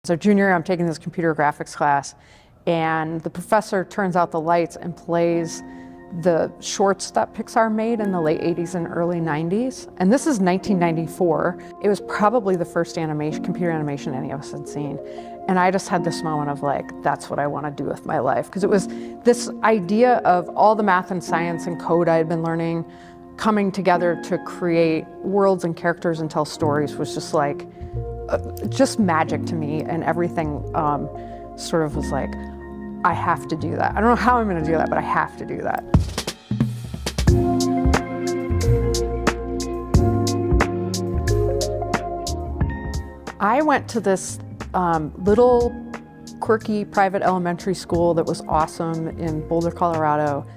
So junior year, I'm taking this computer graphics class, and the professor turns out the lights and plays the shorts that Pixar made in the late 80s and early 90s. And this is 1994. It was probably the first computer animation any of us had seen. And I just had this moment of like, that's what I want to do with my life. Because it was this idea of all the math and science and code I had been learning coming together to create worlds and characters and tell stories was just like, just magic to me. And everything sort of was like, I have to do that. I don't know how I'm going to do that, but I have to do that. I went to this little quirky private elementary school that was awesome in Boulder, Colorado.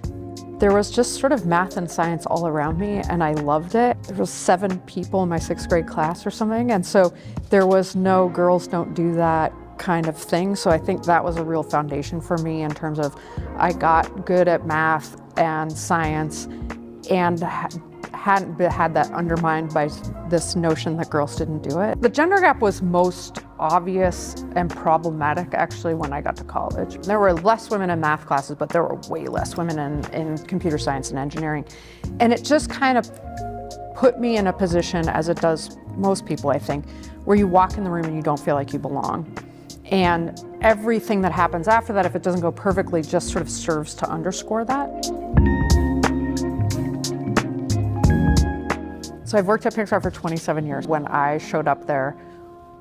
There was just sort of math and science all around me, and I loved it. There was 7 people in my 6th grade class or something, and so there was no girls don't do that kind of thing. So I think that was a real foundation for me in terms of I got good at math and science and hadn't had that undermined by this notion that girls didn't do it. The gender gap was most obvious and problematic actually when I got to college. There were less women in math classes, but there were way less women in computer science and engineering. And it just kind of put me in a position, as it does most people I think, where you walk in the room and you don't feel like you belong. And everything that happens after that, if it doesn't go perfectly, just sort of serves to underscore that. So I've worked at Pixar for 27 years. When I showed up there,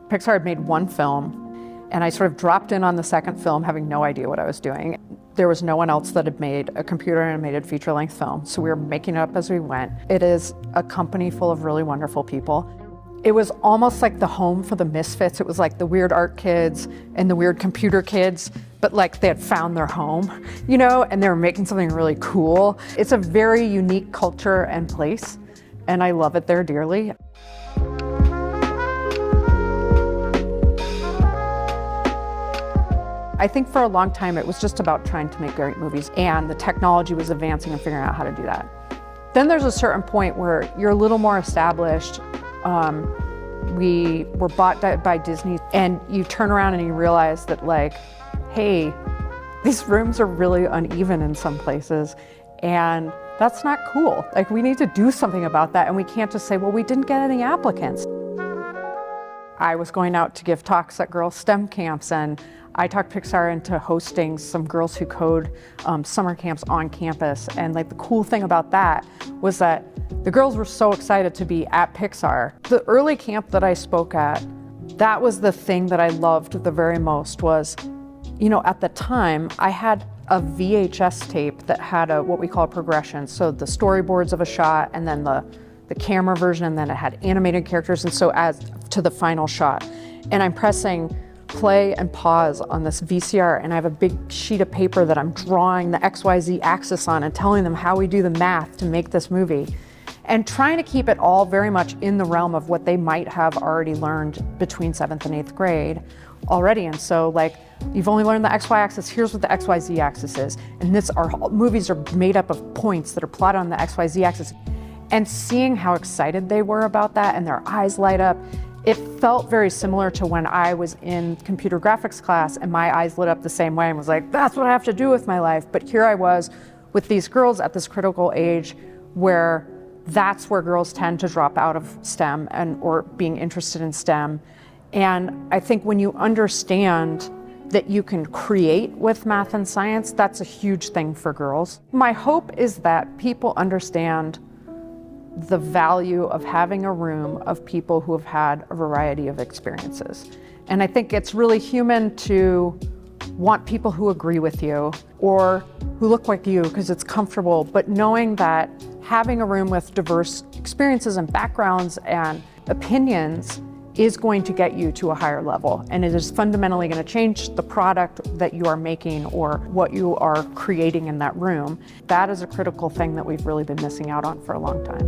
Pixar had made 1 film, and I sort of dropped in on the 2nd film having no idea what I was doing. There was no one else that had made a computer animated feature-length film, so we were making it up as we went. It is a company full of really wonderful people. It was almost like the home for the misfits. It was like the weird art kids and the weird computer kids, but like they had found their home, you know, and they were making something really cool. It's a very unique culture and place, and I love it there dearly. I think for a long time it was just about trying to make great movies, and the technology was advancing and figuring out how to do that. Then there's a certain point where you're a little more established. We were bought by Disney, and you turn around and you realize that like, hey, these rooms are really uneven in some places, and that's not cool. Like, we need to do something about that, and we can't just say, well, we didn't get any applicants. I was going out to give talks at girls' STEM camps, and I talked Pixar into hosting some Girls Who Code summer camps on campus. And like the cool thing about that was that the girls were so excited to be at Pixar. The early camp that I spoke at, that was the thing that I loved the very most was, you know, at the time I had a VHS tape that had what we call a progression. So the storyboards of a shot, and then the camera version, and then it had animated characters, and so as to the final shot. And I'm pressing play and pause on this VCR, and I have a big sheet of paper that I'm drawing the XYZ axis on and telling them how we do the math to make this movie, and trying to keep it all very much in the realm of what they might have already learned between 7th and 8th grade already. And so like, you've only learned the XY axis, here's what the XYZ axis is. And our movies are made up of points that are plotted on the XYZ axis. And seeing how excited they were about that and their eyes light up, it felt very similar to when I was in computer graphics class and my eyes lit up the same way and was like, that's what I have to do with my life. But here I was with these girls at this critical age where that's where girls tend to drop out of STEM or being interested in STEM. And I think when you understand that you can create with math and science, that's a huge thing for girls. My hope is that people understand the value of having a room of people who have had a variety of experiences. And I think it's really human to want people who agree with you or who look like you because it's comfortable, but knowing that having a room with diverse experiences and backgrounds and opinions is going to get you to a higher level, and it is fundamentally going to change the product that you are making or what you are creating in that room. That is a critical thing that we've really been missing out on for a long time.